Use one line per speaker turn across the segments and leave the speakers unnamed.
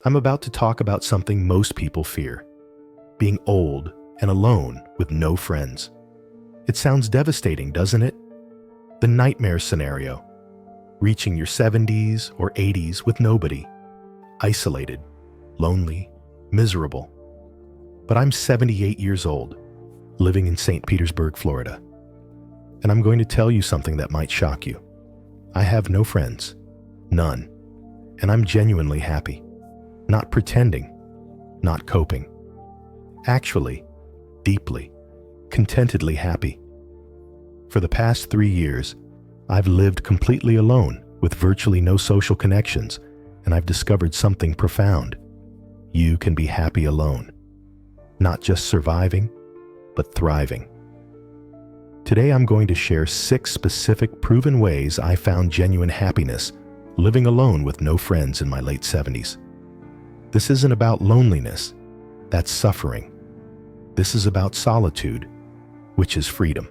I'm about to talk about something most people fear: being old and alone with no friends. It sounds devastating, doesn't it? The nightmare scenario: reaching your 70s or 80s with nobody, isolated, lonely, miserable. But I'm 78 years old, living in St. Petersburg, Florida. And I'm going to tell you something that might shock you. I have no friends, none. And I'm genuinely happy. Not pretending, not coping. Actually, deeply, contentedly happy. For the past 3 years, I've lived completely alone with virtually no social connections, and I've discovered something profound. You can be happy alone. Not just surviving, but thriving. Today I'm going to share 6 specific proven ways I found genuine happiness living alone with no friends in my late 70s. This isn't about loneliness, that's suffering. This is about solitude, which is freedom.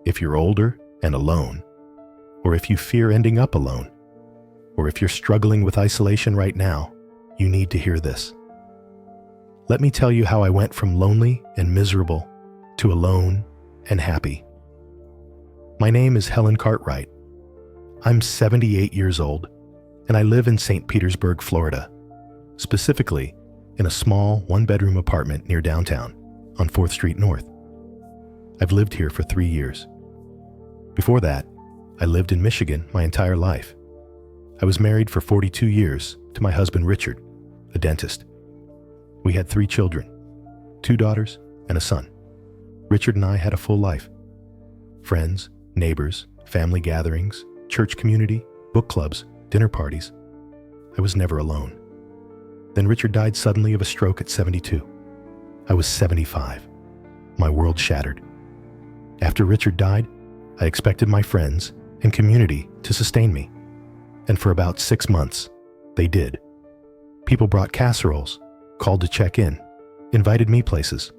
If you're older and alone, or if you fear ending up alone, or if you're struggling with isolation right now, you need to hear this. Let me tell you how I went from lonely and miserable to alone and happy. My name is Helen Cartwright. I'm 78 years old, and I live in St. Petersburg, Florida, specifically in a small one-bedroom apartment near downtown on 4th Street North. I've lived here for 3 years. Before that, I lived in Michigan my entire life. I was married for 42 years to my husband Richard, a dentist. We had 3 children, 2 daughters and a son. Richard and I had a full life. Friends, neighbors, family gatherings, church community, book clubs, dinner parties. I was never alone. Then Richard died suddenly of a stroke at 72. I was 75. My world shattered. After Richard died, I expected my friends and community to sustain me. And for about 6 months, they did. People brought casseroles, called to check in, invited me places.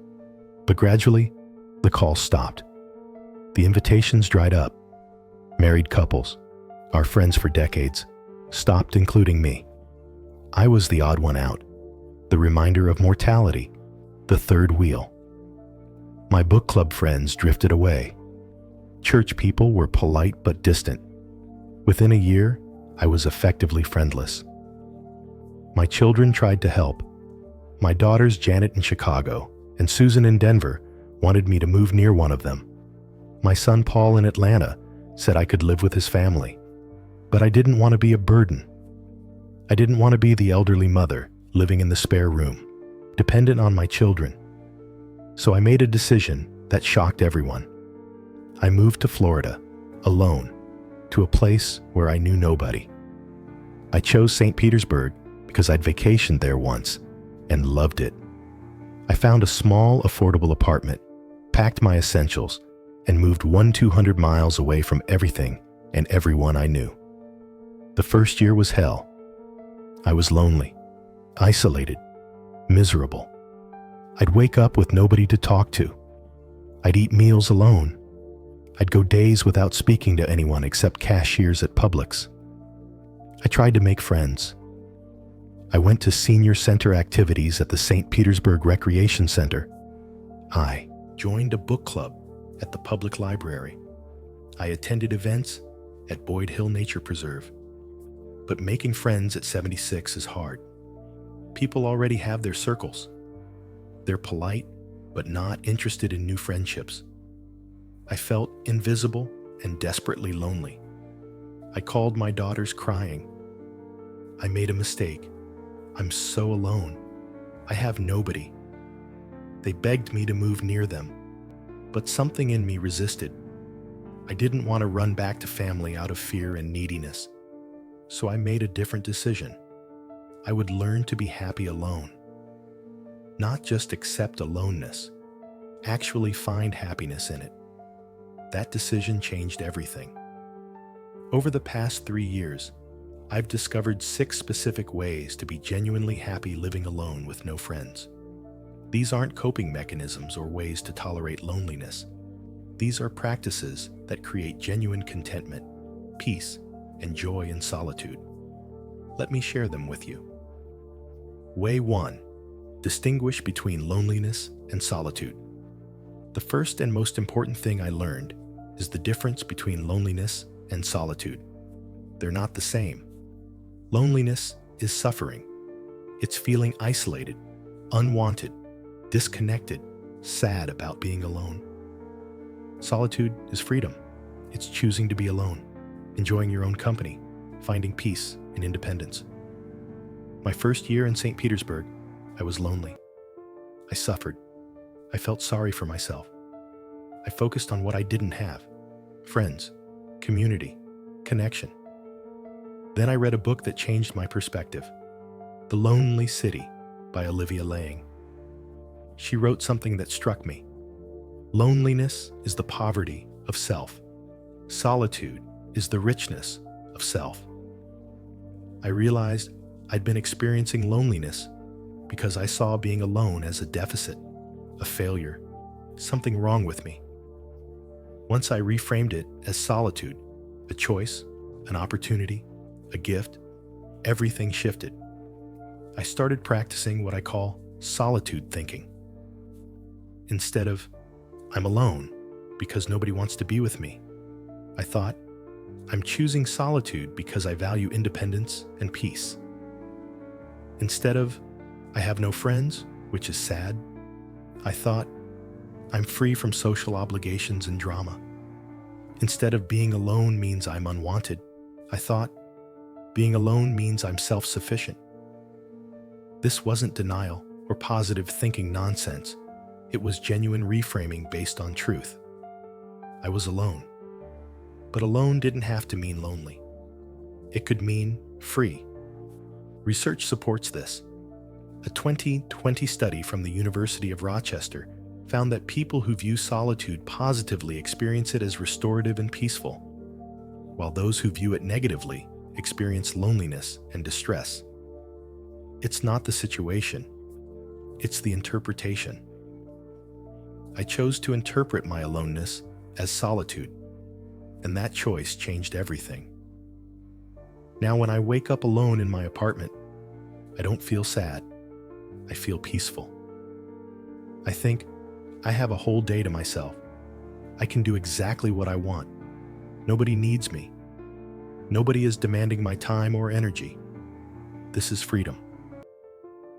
But gradually, the calls stopped. The invitations dried up. Married couples, our friends for decades, stopped including me. I was the odd one out, the reminder of mortality, the third wheel. My book club friends drifted away. Church people were polite but distant. Within a year, I was effectively friendless. My children tried to help. My daughters Janet in Chicago and Susan in Denver wanted me to move near one of them. My son Paul in Atlanta said I could live with his family. But I didn't want to be a burden. I didn't want to be the elderly mother living in the spare room, dependent on my children. So I made a decision that shocked everyone. I moved to Florida, alone, to a place where I knew nobody. I chose St. Petersburg because I'd vacationed there once and loved it. I found a small, affordable apartment, packed my essentials, and moved 200 miles away from everything and everyone I knew. The first year was hell. I was lonely, isolated, miserable. I'd wake up with nobody to talk to. I'd eat meals alone. I'd go days without speaking to anyone except cashiers at Publix. I tried to make friends. I went to senior center activities at the St. Petersburg Recreation Center. I joined a book club at the public library. I attended events at Boyd Hill Nature Preserve. But making friends at 76 is hard. People already have their circles. They're polite, but not interested in new friendships. I felt invisible and desperately lonely. I called my daughters crying. I made a mistake. I'm so alone. I have nobody. They begged me to move near them, but something in me resisted. I didn't want to run back to family out of fear and neediness. So I made a different decision. I would learn to be happy alone. Not just accept aloneness, actually find happiness in it. That decision changed everything. Over the past 3 years, I've discovered 6 specific ways to be genuinely happy living alone with no friends. These aren't coping mechanisms or ways to tolerate loneliness. These are practices that create genuine contentment, peace, and joy in solitude. Let me share them with you. Way 1. Distinguish between loneliness and solitude. The first and most important thing I learned is the difference between loneliness and solitude. They're not the same. Loneliness is suffering. It's feeling isolated, unwanted, disconnected, sad about being alone. Solitude is freedom. It's choosing to be alone, enjoying your own company, finding peace and independence. My first year in St. Petersburg, I was lonely. I suffered. I felt sorry for myself. I focused on what I didn't have: friends, community, connection. Then I read a book that changed my perspective, The Lonely City by Olivia Laying. She wrote something that struck me. Loneliness is the poverty of self. Solitude is the richness of self. I realized I'd been experiencing loneliness because I saw being alone as a deficit, a failure, something wrong with me. Once I reframed it as solitude, a choice, an opportunity, a gift, everything shifted. I started practicing what I call solitude thinking. Instead of, I'm alone because nobody wants to be with me, I thought, I'm choosing solitude because I value independence and peace. Instead of, I have no friends, which is sad, I thought, I'm free from social obligations and drama. Instead of being alone means I'm unwanted, I thought, being alone means I'm self-sufficient. This wasn't denial or positive thinking nonsense. It was genuine reframing based on truth. I was alone. But alone didn't have to mean lonely. It could mean free. Research supports this. A 2020 study from the University of Rochester found that people who view solitude positively experience it as restorative and peaceful, while those who view it negatively experience loneliness and distress. It's not the situation, it's the interpretation. I chose to interpret my aloneness as solitude, and that choice changed everything. Now when I wake up alone in my apartment, I don't feel sad, I feel peaceful. I think, I have a whole day to myself. I can do exactly what I want. Nobody needs me. Nobody is demanding my time or energy. This is freedom.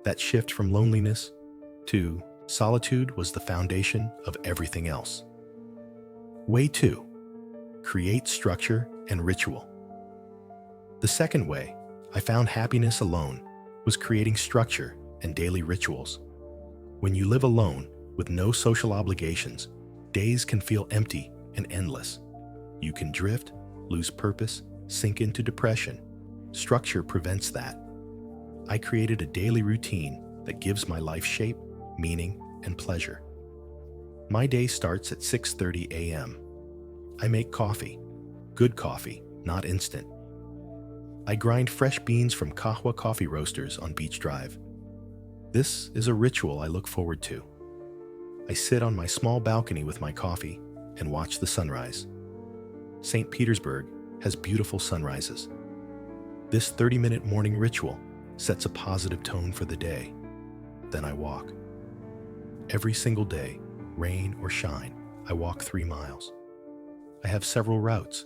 That shift from loneliness to solitude was the foundation of everything else. Way 2. Create structure and ritual. The second way I found happiness alone was creating structure and daily rituals. When you live alone with no social obligations, days can feel empty and endless. You can drift, lose purpose, sink into depression. Structure prevents that. I created a daily routine that gives my life shape, meaning, and pleasure. My day starts at 6:30 a.m. I make coffee. Good coffee, not instant. I grind fresh beans from Kahwa coffee roasters on Beach Drive. This is a ritual I look forward to. I sit on my small balcony with my coffee and watch the sunrise. St. Petersburg has beautiful sunrises. This 30-minute morning ritual sets a positive tone for the day. Then I walk. Every single day, rain or shine, I walk 3 miles. I have several routes,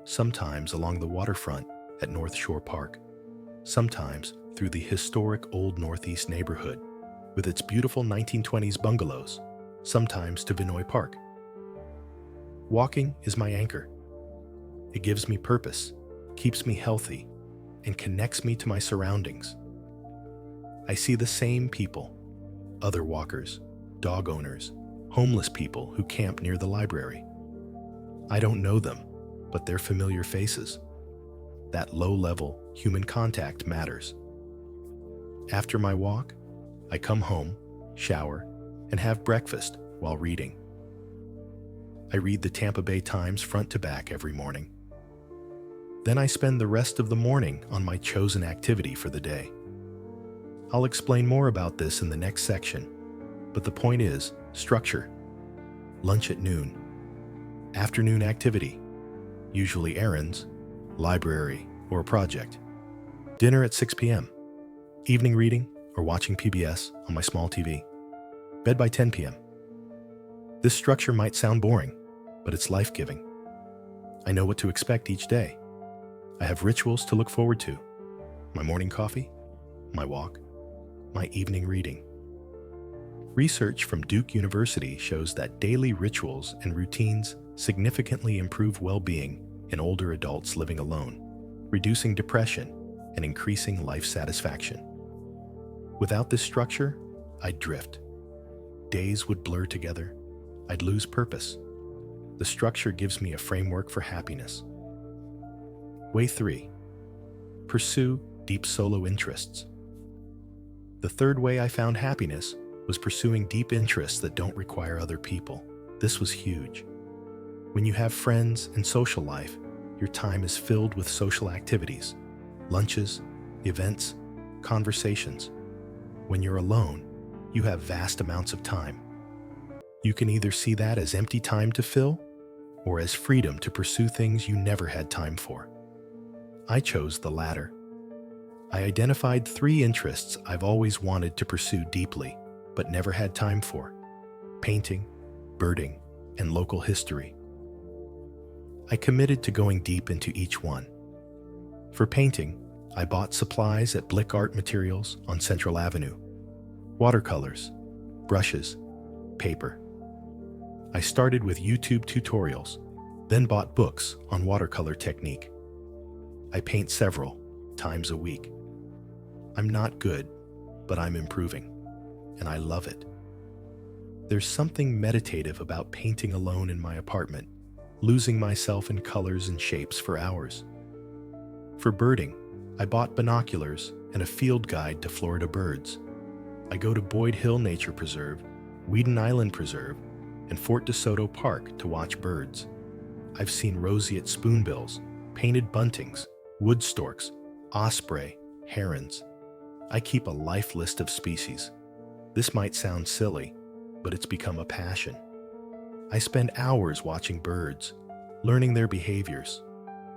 sometimes along the waterfront at North Shore Park, sometimes through the historic Old Northeast neighborhood with its beautiful 1920s bungalows, sometimes to Vinoy Park. Walking is my anchor. It gives me purpose, keeps me healthy, and connects me to my surroundings. I see the same people, other walkers, dog owners, homeless people who camp near the library. I don't know them, but they're familiar faces. That low-level human contact matters. After my walk, I come home, shower, and have breakfast while reading. I read the Tampa Bay Times front to back every morning. Then I spend the rest of the morning on my chosen activity for the day. I'll explain more about this in the next section, but the point is structure. Lunch at noon. Afternoon activity, usually errands, library, or a project. Dinner at 6 p.m. Evening reading or watching PBS on my small TV. Bed by 10 p.m. This structure might sound boring, but it's life-giving. I know what to expect each day. I have rituals to look forward to. My morning coffee, my walk, my evening reading. Research from Duke University shows that daily rituals and routines significantly improve well-being in older adults living alone, reducing depression and increasing life satisfaction. Without this structure, I'd drift. Days would blur together. I'd lose purpose. The structure gives me a framework for happiness. Way 3. Pursue deep solo interests. The third way I found happiness was pursuing deep interests that don't require other people. This was huge. When you have friends and social life, your time is filled with social activities, lunches, events, conversations. When you're alone, you have vast amounts of time. You can either see that as empty time to fill or as freedom to pursue things you never had time for. I chose the latter. I identified 3 interests I've always wanted to pursue deeply, but never had time for: painting, birding, and local history. I committed to going deep into each one. For painting, I bought supplies at Blick Art Materials on Central Avenue: watercolors, brushes, paper. I started with YouTube tutorials, then bought books on watercolor technique. I paint several times a week. I'm not good, but I'm improving, and I love it. There's something meditative about painting alone in my apartment, losing myself in colors and shapes for hours. For birding, I bought binoculars and a field guide to Florida birds. I go to Boyd Hill Nature Preserve, Weeden Island Preserve, and Fort DeSoto Park to watch birds. I've seen roseate spoonbills, painted buntings, wood storks, osprey, herons. I keep a life list of species. This might sound silly, but it's become a passion. I spend hours watching birds, learning their behaviors,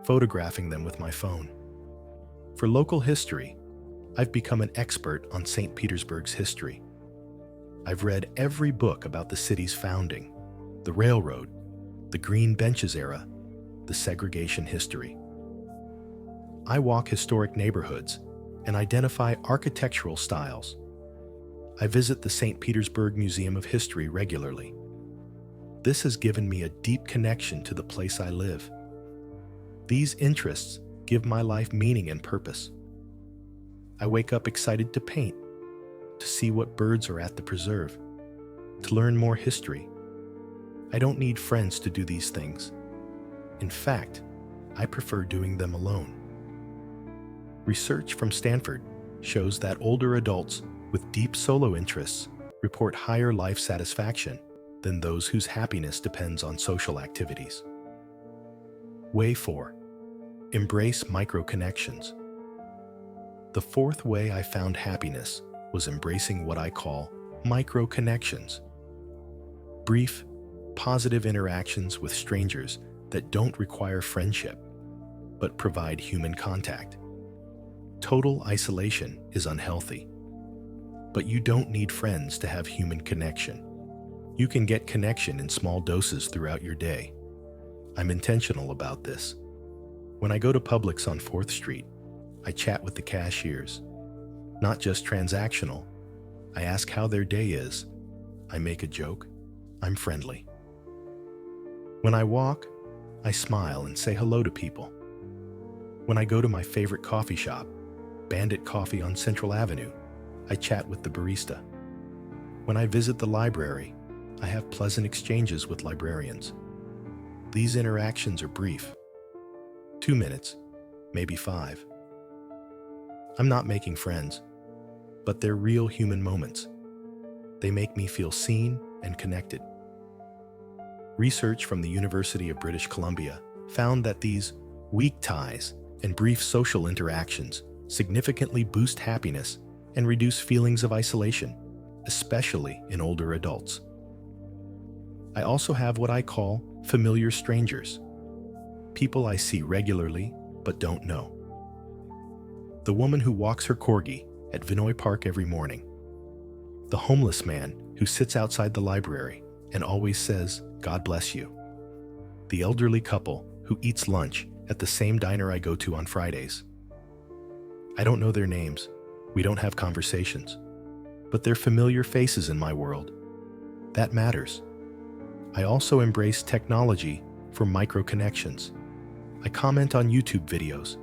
photographing them with my phone. For local history, I've become an expert on St. Petersburg's history. I've read every book about the city's founding, the railroad, the green benches era, the segregation history. I walk historic neighborhoods and identify architectural styles. I visit the St. Petersburg Museum of History regularly. This has given me a deep connection to the place I live. These interests give my life meaning and purpose. I wake up excited to paint, to see what birds are at the preserve, to learn more history. I don't need friends to do these things. In fact, I prefer doing them alone. Research from Stanford shows that older adults with deep solo interests report higher life satisfaction than those whose happiness depends on social activities. Way 4. Embrace micro-connections. The fourth way I found happiness was embracing what I call micro-connections. Brief, positive interactions with strangers that don't require friendship, but provide human contact. Total isolation is unhealthy, but you don't need friends to have human connection. You can get connection in small doses throughout your day. I'm intentional about this. When I go to Publix on 4th Street, I chat with the cashiers. Not just transactional. I ask how their day is. I make a joke. I'm friendly. When I walk, I smile and say hello to people. When I go to my favorite coffee shop, Bandit Coffee on Central Avenue, I chat with the barista. When I visit the library, I have pleasant exchanges with librarians. These interactions are brief. 2 minutes, maybe 5. I'm not making friends, but they're real human moments. They make me feel seen and connected. Research from the University of British Columbia found that these weak ties and brief social interactions significantly boost happiness and reduce feelings of isolation, especially in older adults. I also have what I call familiar strangers, people I see regularly but don't know. The woman who walks her corgi at Vinoy Park every morning. The homeless man who sits outside the library and always says, "God bless you." The elderly couple who eats lunch at the same diner I go to on Fridays. I don't know their names, we don't have conversations, but they're familiar faces in my world. That matters. I also embrace technology for micro connections. I comment on YouTube videos.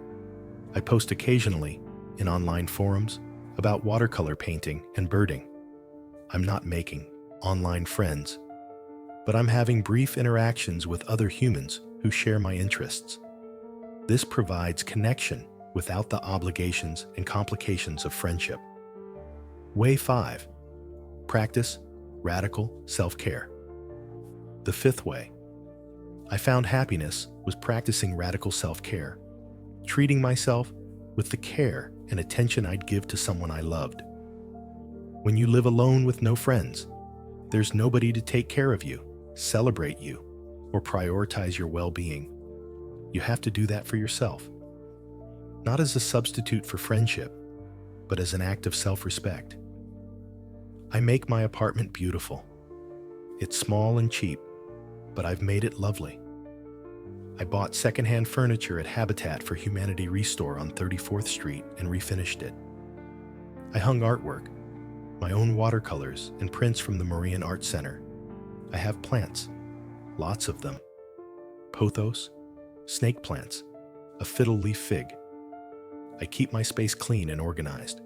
I post occasionally in online forums about watercolor painting and birding. I'm not making online friends, but I'm having brief interactions with other humans who share my interests. This provides connection without the obligations and complications of friendship. Way 5. Practice radical self-care. The fifth way I found happiness was practicing radical self-care, treating myself with the care and attention I'd give to someone I loved. When you live alone with no friends, there's nobody to take care of you, celebrate you, or prioritize your well-being. You have to do that for yourself. Not as a substitute for friendship, but as an act of self-respect. I make my apartment beautiful. It's small and cheap, but I've made it lovely. I bought secondhand furniture at Habitat for Humanity Restore on 34th Street and refinished it. I hung artwork, my own watercolors and prints from the Marian Art Center. I have plants, lots of them. Pothos, snake plants, a fiddle leaf fig. I keep my space clean and organized.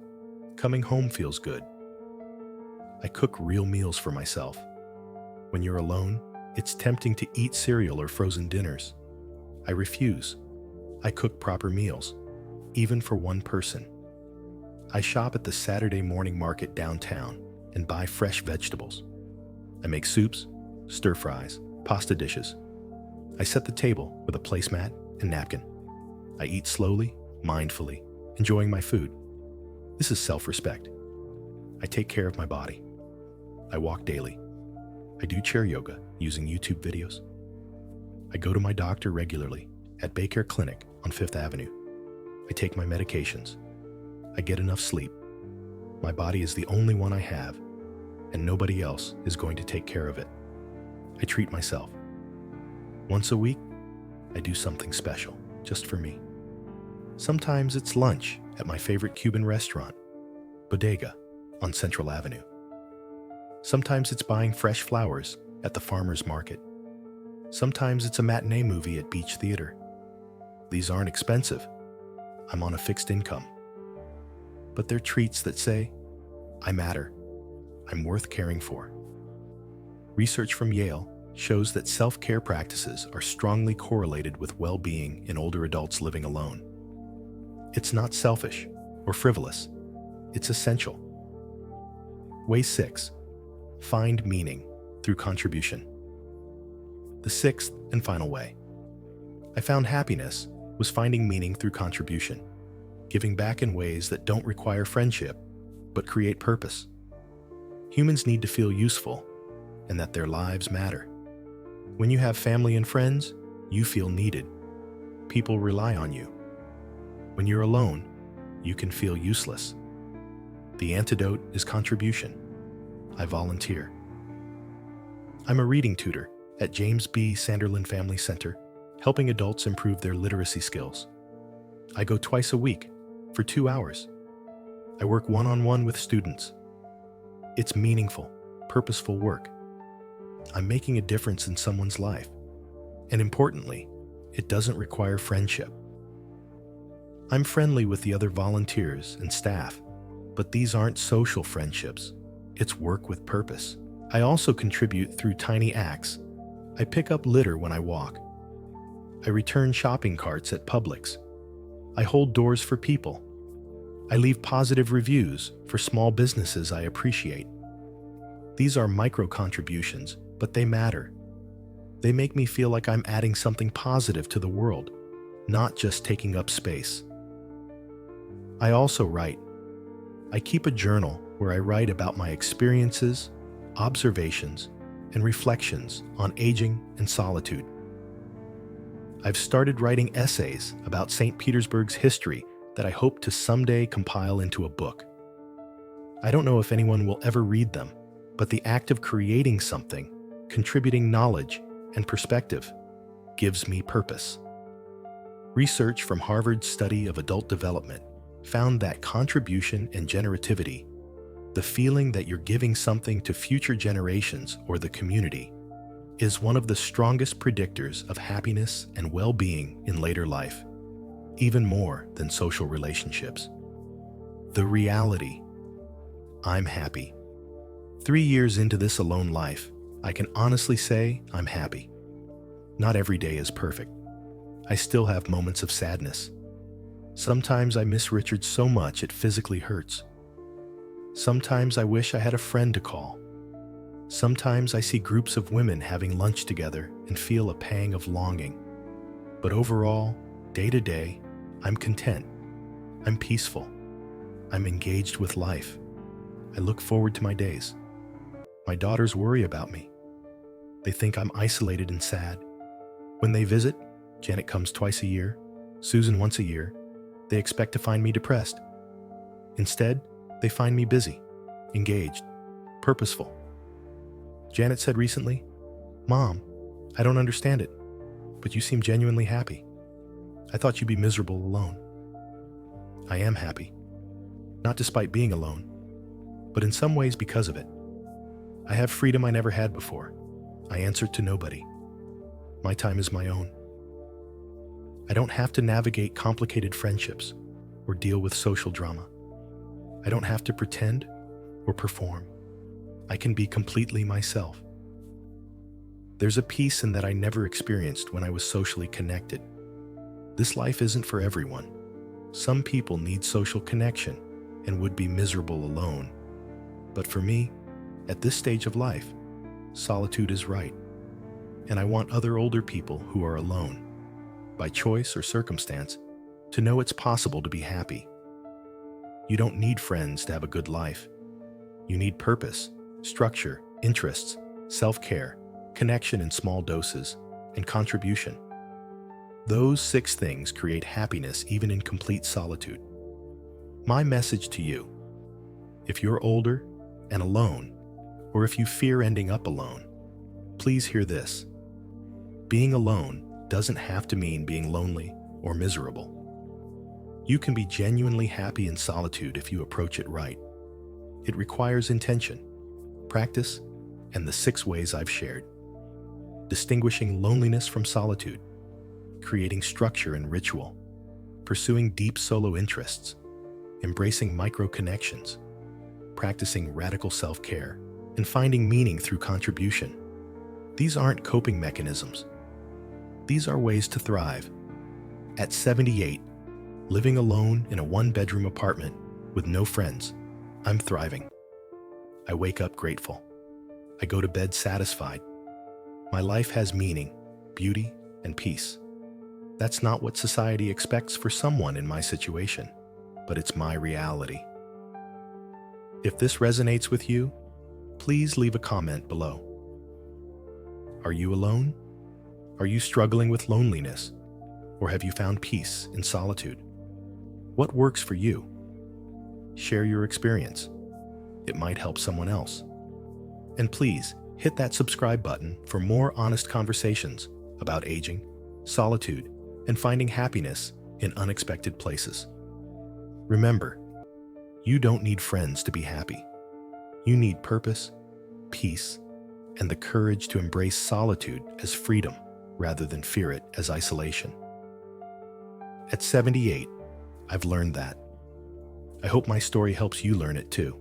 Coming home feels good. I cook real meals for myself. When you're alone, it's tempting to eat cereal or frozen dinners. I refuse. I cook proper meals, even for one person. I shop at the Saturday morning market downtown and buy fresh vegetables. I make soups, stir fries, pasta dishes. I set the table with a placemat and napkin. I eat slowly, mindfully, enjoying my food. This is self-respect. I take care of my body. I walk daily. I do chair yoga using YouTube videos. I go to my doctor regularly at Baycare Clinic on 5th Avenue. I take my medications. I get enough sleep. My body is the only one I have, and nobody else is going to take care of it. I treat myself. Once a week, I do something special, just for me. Sometimes it's lunch at my favorite Cuban restaurant, Bodega, on Central Avenue. Sometimes it's buying fresh flowers at the farmer's market. Sometimes it's a matinee movie at Beach Theater. These aren't expensive. I'm on a fixed income. But they're treats that say, I matter. I'm worth caring for. Research from Yale shows that self-care practices are strongly correlated with well-being in older adults living alone. It's not selfish or frivolous. It's essential. Way 6. Find meaning through contribution. The sixth and final way I found happiness was finding meaning through contribution, giving back in ways that don't require friendship, but create purpose. Humans need to feel useful and that their lives matter. When you have family and friends, you feel needed. People rely on you. When you're alone, you can feel useless. The antidote is contribution. I volunteer. I'm a reading tutor at James B. Sanderlin Family Center, helping adults improve their literacy skills. I go twice a week for 2 hours. I work one-on-one with students. It's meaningful, purposeful work. I'm making a difference in someone's life. And importantly, it doesn't require friendship. I'm friendly with the other volunteers and staff, but these aren't social friendships. It's work with purpose. I also contribute through tiny acts. I pick up litter when I walk. I return shopping carts at Publix. I hold doors for people. I leave positive reviews for small businesses I appreciate. These are micro contributions, but they matter. They make me feel like I'm adding something positive to the world, not just taking up space. I also write. I keep a journal where I write about my experiences, observations, and reflections on aging and solitude. I've started writing essays about St. Petersburg's history that I hope to someday compile into a book. I don't know if anyone will ever read them, but the act of creating something, contributing knowledge and perspective, gives me purpose. Research from Harvard's study of adult development found that contribution and generativity, the feeling that you're giving something to future generations or the community, is one of the strongest predictors of happiness and well-being in later life, even more than social relationships. The reality: I'm happy. 3 years into this alone life, I can honestly say I'm happy. Not every day is perfect. I still have moments of sadness. Sometimes I miss Richard so much it physically hurts. Sometimes I wish I had a friend to call. Sometimes I see groups of women having lunch together and feel a pang of longing. But overall, day to day, I'm content. I'm peaceful. I'm engaged with life. I look forward to my days. My daughters worry about me. They think I'm isolated and sad. When they visit, Janet comes twice a year, Susan once a year, they expect to find me depressed. Instead, they find me busy, engaged, purposeful. Janet said recently, "Mom, I don't understand it, but you seem genuinely happy. I thought you'd be miserable alone." I am happy, not despite being alone, but in some ways because of it. I have freedom I never had before. I answer to nobody. My time is my own. I don't have to navigate complicated friendships or deal with social drama. I don't have to pretend or perform. I can be completely myself. There's a peace in that I never experienced when I was socially connected. This life isn't for everyone. Some people need social connection and would be miserable alone. But for me, at this stage of life, solitude is right. And I want other older people who are alone, by choice or circumstance, to know it's possible to be happy. You don't need friends to have a good life. You need purpose, structure, interests, self-care, connection in small doses, and contribution. Those 6 things create happiness even in complete solitude. My message to you: if you're older and alone, or if you fear ending up alone, please hear this. Being alone doesn't have to mean being lonely or miserable. You can be genuinely happy in solitude if you approach it right. It requires intention, practice, and the 6 ways I've shared. Distinguishing loneliness from solitude, creating structure and ritual, pursuing deep solo interests, embracing micro-connections, practicing radical self-care, and finding meaning through contribution. These aren't coping mechanisms. These are ways to thrive. At 78, living alone in a 1-bedroom apartment with no friends, I'm thriving. I wake up grateful. I go to bed satisfied. My life has meaning, beauty, and peace. That's not what society expects for someone in my situation, but it's my reality. If this resonates with you, please leave a comment below. Are you alone? Are you struggling with loneliness? Or have you found peace in solitude? What works for you? Share your experience. It might help someone else. And please, hit that subscribe button for more honest conversations about aging, solitude, and finding happiness in unexpected places. Remember, you don't need friends to be happy. You need purpose, peace, and the courage to embrace solitude as freedom rather than fear it as isolation. At 78, I've learned that. I hope my story helps you learn it too.